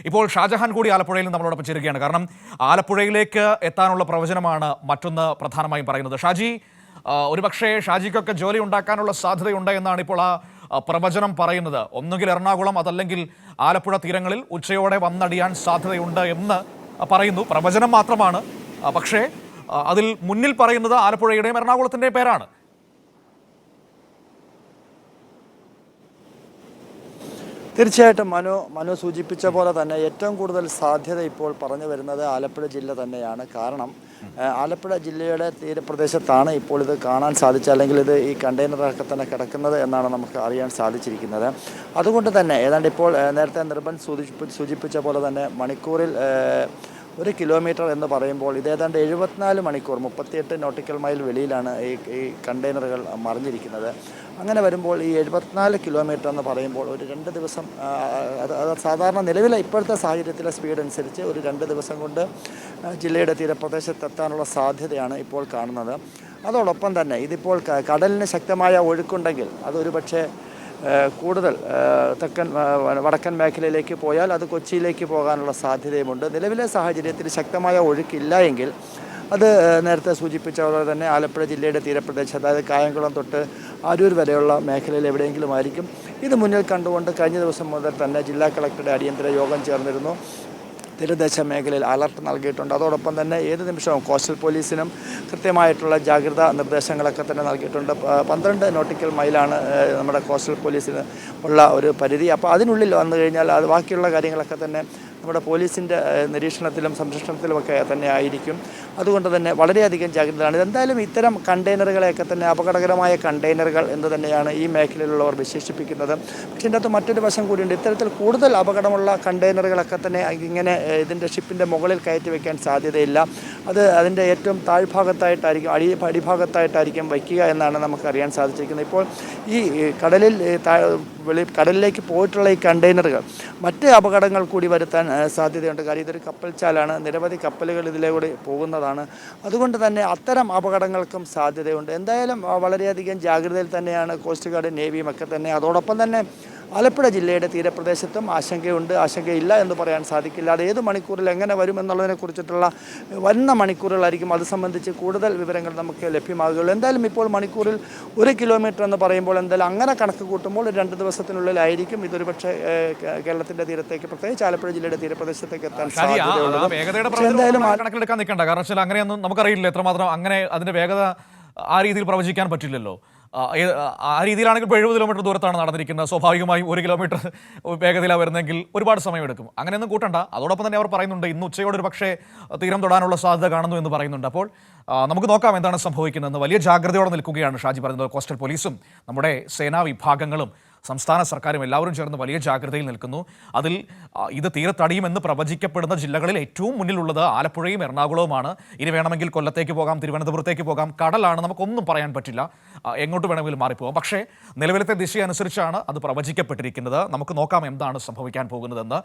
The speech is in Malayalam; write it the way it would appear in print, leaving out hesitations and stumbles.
ഇപ്പോൾ ഷാജഹാൻ കൂടി ആലപ്പുഴയിൽ നിന്ന് നമ്മളോടൊപ്പം ചേരുകയാണ്. കാരണം ആലപ്പുഴയിലേക്ക് എത്താനുള്ള പ്രവചനമാണ് മറ്റൊന്ന് പ്രധാനമായും പറയുന്നത്. ഷാജി, ഒരുപക്ഷേ ഷാജിക്കൊക്കെ ജോലി ഉണ്ടാക്കാനുള്ള സാധ്യതയുണ്ട് എന്നാണ് ഇപ്പോൾ പ്രവചനം പറയുന്നത്. ഒന്നുകിൽ എറണാകുളം അതല്ലെങ്കിൽ ആലപ്പുഴ തീരങ്ങളിൽ ഉച്ചയോടെ വന്നടിയാൻ സാധ്യതയുണ്ട് എന്ന് പറയുന്നു. പ്രവചനം മാത്രമാണ്, പക്ഷേ അതിൽ മുന്നിൽ പറയുന്നത് ആലപ്പുഴയുടെയും എറണാകുളത്തിൻ്റെയും പേരാണ്. തീർച്ചയായിട്ടും മനു സൂചിപ്പിച്ച പോലെ തന്നെ ഏറ്റവും കൂടുതൽ സാധ്യത ഇപ്പോൾ പറഞ്ഞു വരുന്നത് ആലപ്പുഴ ജില്ല തന്നെയാണ്. കാരണം ആലപ്പുഴ ജില്ലയുടെ തീരപ്രദേശത്താണ് ഇപ്പോൾ ഇത് കാണാൻ സാധിച്ചത്, അല്ലെങ്കിൽ ഇത് ഈ കണ്ടെയ്നറൊക്കെ തന്നെ കിടക്കുന്നത് എന്നാണ് നമുക്ക് അറിയാൻ സാധിച്ചിരിക്കുന്നത്. അതുകൊണ്ട് തന്നെ ഏതാണ്ട് ഇപ്പോൾ നേരത്തെ നിർബൻ സൂചിപ്പിച്ച പോലെ തന്നെ മണിക്കൂറിൽ 1 കിലോമീറ്റർ എന്ന് പറയുമ്പോൾ ഇത് ഏതാണ്ട് 74 മണിക്കൂർ 38 നോട്ടിക്കൽ മൈൽ വെളിയിലാണ് ഈ കണ്ടെയ്നറുകൾ മറിഞ്ഞിരിക്കുന്നത്. അങ്ങനെ വരുമ്പോൾ ഈ 74 കിലോമീറ്റർ എന്ന് പറയുമ്പോൾ ഒരു 2 ദിവസം, അത് സാധാരണ നിലവിലെ ഇപ്പോഴത്തെ സാഹചര്യത്തിലെ സ്പീഡ് അനുസരിച്ച് ഒരു 2 ദിവസം കൊണ്ട് ജില്ലയുടെ തീരപ്രദേശത്തെത്താനുള്ള സാധ്യതയാണ് ഇപ്പോൾ കാണുന്നത്. അതോടൊപ്പം തന്നെ ഇതിപ്പോൾ കടലിന് ശക്തമായ ഒഴുക്കുണ്ടെങ്കിൽ അതൊരു പക്ഷേ കൂടുതൽ വടക്കൻ മേഖലയിലേക്ക് പോയാൽ അത് കൊച്ചിയിലേക്ക് പോകാനുള്ള സാധ്യതയുമുണ്ട്. നിലവിലെ സാഹചര്യത്തിൽ ശക്തമായ ഒഴുക്കില്ല എങ്കിൽ അത് നേരത്തെ സൂചിപ്പിച്ച പോലെ തന്നെ ആലപ്പുഴ ജില്ലയുടെ തീരപ്രദേശം, അതായത് കായംകുളം തൊട്ട് അരൂർ വരെയുള്ള മേഖലയിൽ എവിടെയെങ്കിലും ആയിരിക്കും. ഇത് മുന്നിൽ കണ്ടുകൊണ്ട് കഴിഞ്ഞ ദിവസം മുതൽ തന്നെ ജില്ലാ കളക്ടറുടെ അടിയന്തര യോഗം ചേർന്നിരുന്നു. തീരദേശ മേഖലയിൽ അലർട്ട് നൽകിയിട്ടുണ്ട്. അതോടൊപ്പം തന്നെ ഏത് നിമിഷവും കോസ്റ്റൽ പോലീസിനും കൃത്യമായിട്ടുള്ള ജാഗ്രതാ നിർദ്ദേശങ്ങളൊക്കെ തന്നെ നൽകിയിട്ടുണ്ട്. 12 നോട്ടിക്കൽ മൈലാണ് നമ്മുടെ കോസ്റ്റൽ പോലീസിന് ഉള്ള ഒരു പരിധി. അപ്പോൾ അതിനുള്ളിൽ വന്നു കഴിഞ്ഞാൽ അത് ബാക്കിയുള്ള കാര്യങ്ങളൊക്കെ തന്നെ നമ്മുടെ പോലീസിൻ്റെ നിരീക്ഷണത്തിലും സംരക്ഷണത്തിലുമൊക്കെ തന്നെ ആയിരിക്കും. അതുകൊണ്ട് തന്നെ വളരെയധികം ജാഗ്രതയാണ്. എന്തായാലും ഇത്തരം കണ്ടെയ്നറുകളെയൊക്കെ തന്നെ അപകടകരമായ കണ്ടെയ്നറുകൾ എന്ന് തന്നെയാണ് ഈ മേഖലയിലുള്ളവർ വിശേഷിപ്പിക്കുന്നത്. പക്ഷേ ഇതിൻ്റെ അകത്ത് മറ്റൊരു വശം കൂടിയുണ്ട്. ഇത്തരത്തിൽ കൂടുതൽ അപകടമുള്ള കണ്ടെയ്നറുകളൊക്കെ തന്നെ ഇങ്ങനെ ഇതിൻ്റെ ഷിപ്പിൻ്റെ മുകളിൽ കയറ്റി വയ്ക്കാൻ സാധ്യതയില്ല. അത് അതിൻ്റെ ഏറ്റവും താഴ്ഭാഗത്തായിട്ടായിരിക്കും, അടിഭാഗത്തായിട്ടായിരിക്കും വയ്ക്കുക എന്നാണ് നമുക്കറിയാൻ സാധിച്ചിരിക്കുന്നത്. ഇപ്പോൾ ഈ കടലിലേക്ക് പോയിട്ടുള്ള ഈ കണ്ടെയ്നറുകൾ മറ്റ് അപകടങ്ങൾ കൂടി വരുത്താൻ സാധ്യതയുണ്ട്. കാര്യം ഇതൊരു കപ്പൽ ചാലാണ്, നിരവധി കപ്പലുകൾ ഇതിലൂടെ പോകുന്നതാണ്. അതുകൊണ്ട് തന്നെ അത്തരം അപകടങ്ങൾക്കും സാധ്യതയുണ്ട്. എന്തായാലും വളരെയധികം ജാഗ്രതയിൽ തന്നെയാണ് കോസ്റ്റ് ഗാർഡും നേവിയും ഒക്കെ തന്നെ. അതോടൊപ്പം തന്നെ ആലപ്പുഴ ജില്ലയുടെ തീരപ്രദേശത്തും ആശങ്കയുണ്ട്. ആശങ്കയില്ല എന്ന് പറയാൻ സാധിക്കില്ല. അത് ഏത് മണിക്കൂറിൽ എങ്ങനെ വരും എന്നുള്ളതിനെക്കുറിച്ചിട്ടുള്ള വരുന്ന മണിക്കൂറുകളായിരിക്കും അത് സംബന്ധിച്ച് കൂടുതൽ വിവരങ്ങൾ നമുക്ക് ലഭ്യമാകുകയുള്ളൂ. എന്തായാലും ഇപ്പോൾ മണിക്കൂറിൽ 1 കിലോമീറ്റർ എന്ന് പറയുമ്പോൾ എന്തായാലും അങ്ങനെ കണക്ക് കൂട്ടുമ്പോൾ 2 ദിവസത്തിനുള്ളിലായിരിക്കും ഇതൊരു പക്ഷേ കേരളത്തിൻ്റെ തീരത്തേക്ക്, പ്രത്യേകിച്ച് ആലപ്പുഴ ജില്ലയുടെ തീരപ്രദേശത്തേക്ക് എത്താൻ സാധ്യതയുള്ളത്. എന്തായാലും കണക്കിലെടുക്കാൻ നിൽക്കണ്ട. കാരണം വെച്ചാൽ അങ്ങനെയൊന്നും നമുക്കറിയില്ല എത്രമാത്രം അങ്ങനെ അതിൻ്റെ വേഗത ആ രീതിയിൽ പ്രവചിക്കാൻ പറ്റില്ലല്ലോ. ആ രീതിയിലാണെങ്കിൽ 70 കിലോമീറ്റർ ദൂരത്താണ് നടന്നിരിക്കുന്നത്. സ്വാഭാവികമായും 1 കിലോമീറ്റർ വേഗതയിലാണ് വരുന്നതെങ്കിൽ ഒരുപാട് സമയമെടുക്കും. അങ്ങനെയൊന്നും കൂട്ടണ്ട. അതോടൊപ്പം തന്നെ അവർ പറയുന്നുണ്ട് ഇന്ന് ഉച്ചയോടെ ഒരു പക്ഷേ തീരം തൊടാനുള്ള സാധ്യത കാണുന്നു എന്ന് പറയുന്നുണ്ട്. അപ്പോൾ നമുക്ക് നോക്കാം എന്താണ് സംഭവിക്കുന്നതെന്ന്. വലിയ ജാഗ്രതയോടെ നിൽക്കുകയാണ് ഷാജി പറയുന്നത്. കോസ്റ്റൽ പോലീസും നമ്മുടെ സേനാ വിഭാഗങ്ങളും സംസ്ഥാന സർക്കാരും എല്ലാവരും ചേർന്ന് വലിയ ജാഗ്രതയിൽ നിൽക്കുന്നു. അതിൽ ഇത് തീരത്തടിയുമെന്ന് പ്രവചിക്കപ്പെടുന്ന ജില്ലകളിൽ ഏറ്റവും മുന്നിലുള്ളത് ആലപ്പുഴയും എറണാകുളവുമാണ്. ഇനി വേണമെങ്കിൽ കൊല്ലത്തേക്ക് പോകാം, തിരുവനന്തപുരത്തേക്ക് പോകാം. കടലാണ്, നമുക്കൊന്നും പറയാൻ പറ്റില്ല, എങ്ങോട്ട് വേണമെങ്കിലും മാറിപ്പോകാം. പക്ഷേ നിലവിലത്തെ ദിശയനുസരിച്ചാണ് അത് പ്രവചിക്കപ്പെട്ടിരിക്കുന്നത്. നമുക്ക് നോക്കാം എന്താണ് സംഭവിക്കാൻ പോകുന്നതെന്ന്.